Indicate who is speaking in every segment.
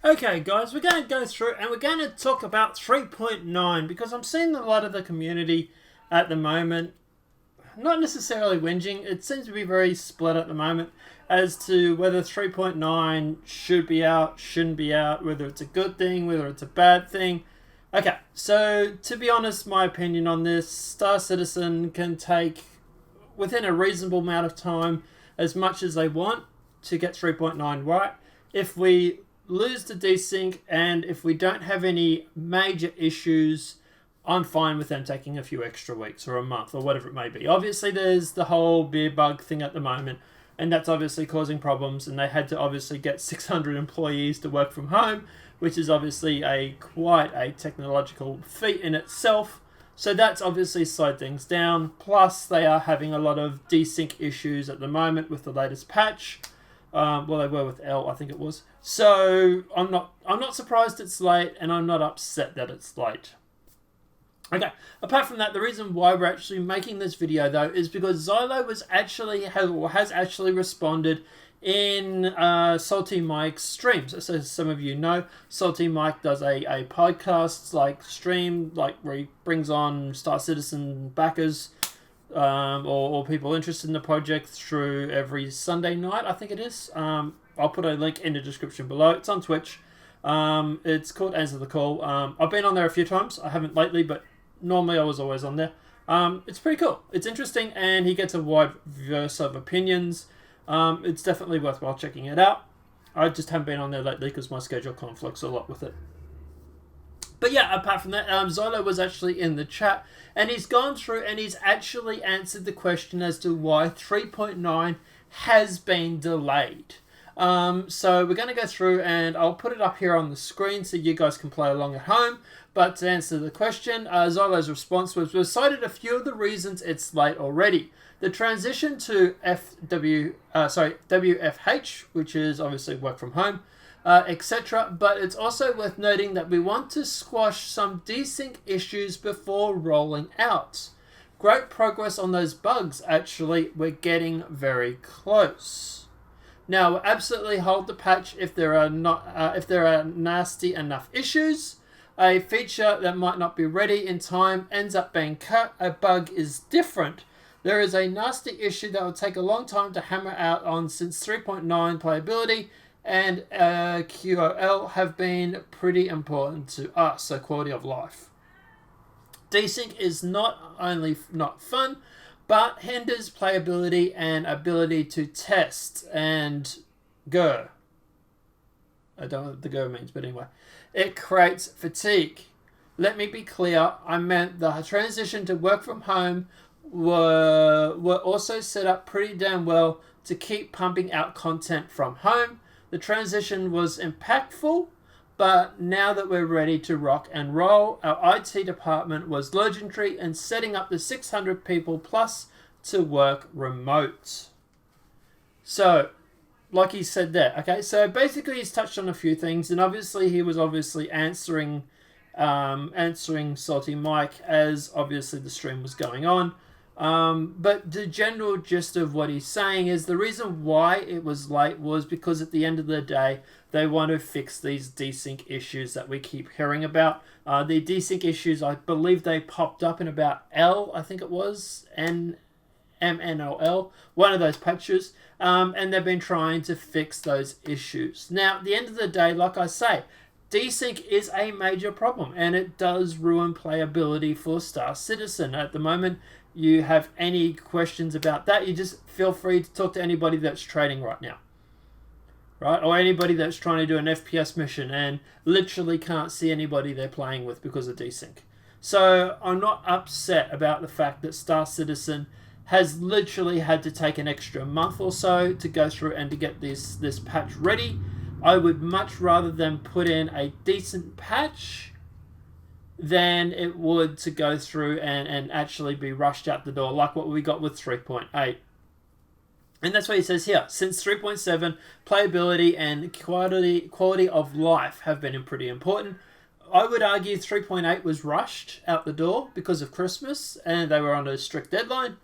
Speaker 1: Okay, guys, we're going to go through and we're going to talk about 3.9 because I'm seeing a lot of the community at the moment not necessarily whinging. It seems to be very split at the moment as to whether 3.9 should be out, shouldn't be out, whether it's a good thing, whether it's a bad thing. Okay, so to be honest, my opinion on this, Star Citizen can take, within a reasonable amount of time, as much as they want to get 3.9 right. If we lose the desync and if we don't have any major issues, I'm fine with them taking a few extra weeks or a month or whatever it may be. Obviously, there's the whole beer bug thing at the moment, and that's obviously causing problems, and they had to obviously get 600 employees to work from home, which is obviously quite a technological feat in itself. So that's obviously slowed things down. Plus, they are having a lot of desync issues at the moment with the latest patch. Well, they were with L, I think it was. So I'm not surprised it's late, and I'm not upset that it's late. Okay, apart from that, the reason why we're actually making this video, though, is because Zyloh has actually responded in SaltyMike's streams. So some of you know, SaltyMike does a podcast stream where he brings on Star Citizen backers or people interested in the project through every Sunday night, I think it is. I'll put a link in the description below. It's on Twitch. It's called Answer the Call. I've been on there a few times. I haven't lately, but normally I was always on there. It's pretty cool. It's interesting, and he gets a wide verse of opinions. It's definitely worthwhile checking it out. I just haven't been on there lately because my schedule conflicts a lot with it. But yeah, apart from that, Zyloh was actually in the chat, and he's gone through and he's actually answered the question as to why 3.9 has been delayed. So we're going to go through, and I'll put it up here on the screen so you guys can play along at home. But to answer the question, Zyloh's response was, we've cited a few of the reasons it's late already. The transition to WFH, which is obviously work from home, etc. But it's also worth noting that we want to squash some desync issues before rolling out. Great progress on those bugs, actually. We're getting very close. Now, we'll absolutely hold the patch if there are nasty enough issues. A feature that might not be ready in time ends up being cut. A bug is different. There is a nasty issue that will take a long time to hammer out on, since 3.9 playability and QOL have been pretty important to us, so quality of life. Desync is not only not fun, but hinders playability and ability to test and go. I don't know what the go means, but anyway. It creates fatigue. Let me be clear, I meant the transition to work from home were also set up pretty damn well to keep pumping out content from home. The transition was impactful, but now that we're ready to rock and roll, our IT department was legendary in setting up the 600 people plus to work remote. So, like he said there, okay, so basically he's touched on a few things, and obviously he was answering SaltyMike as obviously the stream was going on. But the general gist of what he's saying is the reason why it was late was because at the end of the day, they want to fix these desync issues that we keep hearing about. The desync issues, I believe they popped up in about L, I think it was, MNOL, one of those patches, and they've been trying to fix those issues. Now, at the end of the day, like I say, desync is a major problem, and it does ruin playability for Star Citizen. At the moment, you have any questions about that, you just feel free to talk to anybody that's trading right now. Right? Or anybody that's trying to do an FPS mission and literally can't see anybody they're playing with because of desync. So I'm not upset about the fact that Star Citizen has literally had to take an extra month or so to go through and to get this patch ready. I would much rather them put in a decent patch than it would to go through and actually be rushed out the door like what we got with 3.8. And that's what he says here. Since 3.7, playability and quality of life have been pretty important. I would argue 3.8 was rushed out the door because of Christmas and they were on a strict deadline.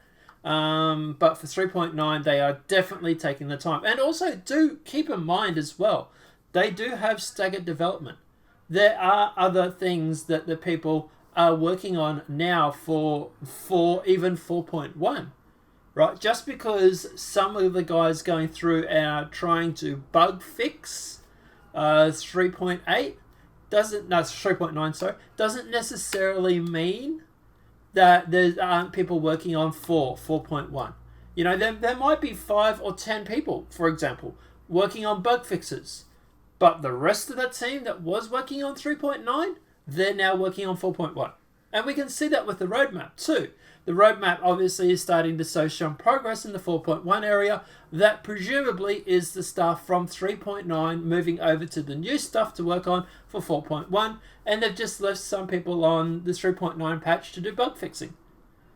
Speaker 1: But for 3.9, they are definitely taking the time. And also, do keep in mind as well, they do have staggered development. There are other things that the people are working on now for even 4.1, right? Just because some of the guys going through are trying to bug fix 3.8 3.9, sorry, doesn't necessarily mean that there aren't people working on 4.1. You know, there might be 5 or 10 people, for example, working on bug fixes. But the rest of that team that was working on 3.9, they're now working on 4.1. And we can see that with the roadmap too. The roadmap obviously is starting to show some progress in the 4.1 area. That presumably is the stuff from 3.9 moving over to the new stuff to work on for 4.1. And they've just left some people on the 3.9 patch to do bug fixing.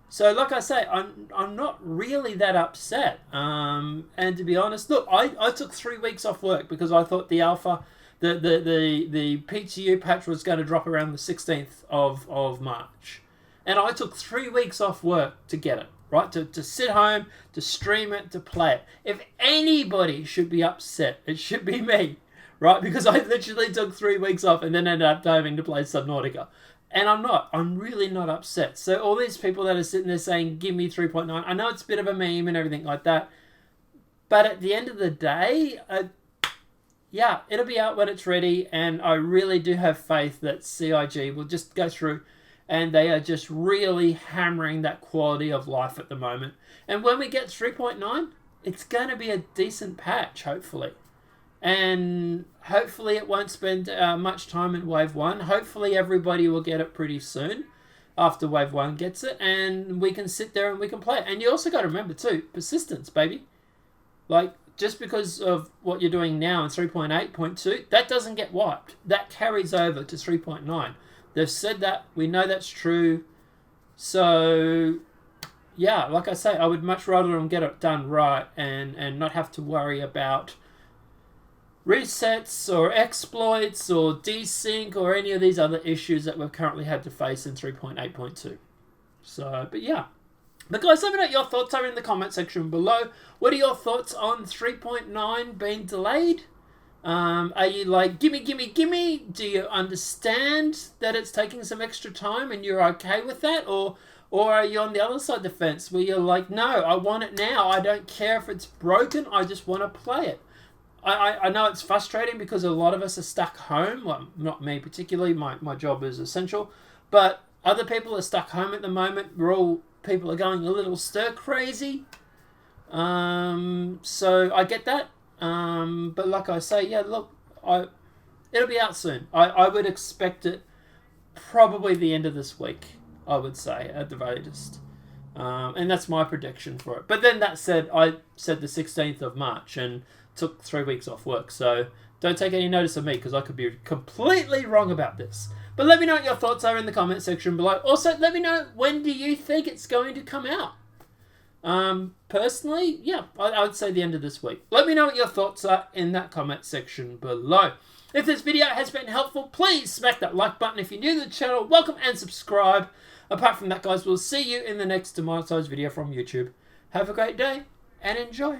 Speaker 1: So like I say, I'm not really that upset. And to be honest, look, I took 3 weeks off work because I thought the alpha, the PTU patch was going to drop around the 16th of March. And I took 3 weeks off work to get it, right? To sit home, to stream it, to play it. If anybody should be upset, it should be me, right? Because I literally took 3 weeks off and then ended up having to play Subnautica. And I'm really not upset. So all these people that are sitting there saying, give me 3.9, I know it's a bit of a meme and everything like that. But at the end of the day, yeah, it'll be out when it's ready. And I really do have faith that CIG will just go through and they are just really hammering that quality of life at the moment. And when we get 3.9, it's going to be a decent patch, hopefully. And hopefully it won't spend much time in Wave 1. Hopefully everybody will get it pretty soon after Wave 1 gets it. And we can sit there and we can play it. And you also got to remember too, persistence, baby. Like, just because of what you're doing now in 3.8.2, that doesn't get wiped. That carries over to 3.9. They've said that. We know that's true. So, yeah, like I say, I would much rather them get it done right and not have to worry about resets or exploits or desync or any of these other issues that we've currently had to face in 3.8.2. So, but yeah. But guys, let me know your thoughts over in the comment section below. What are your thoughts on 3.9 being delayed? Are you like, gimme, gimme, gimme? Do you understand that it's taking some extra time and you're okay with that? Or are you on the other side of the fence where you're like, no, I want it now. I don't care if it's broken. I just want to play it. I know it's frustrating because a lot of us are stuck home. Well, not me particularly. My job is essential. But other people are stuck home at the moment. People are going a little stir crazy. So I get that. But like I say, yeah, look, it'll be out soon. I would expect it probably the end of this week, I would say, at the latest. And that's my prediction for it. But then that said, I said the 16th of March and took 3 weeks off work. So don't take any notice of me because I could be completely wrong about this. But let me know what your thoughts are in the comment section below. Also, let me know, when do you think it's going to come out? Personally, yeah, I would say the end of this week. Let me know what your thoughts are in that comment section below. If this video has been helpful, please smack that like button. If you're new to the channel, welcome and subscribe. Apart from that, guys, we'll see you in the next demonetized video from YouTube. Have a great day and enjoy.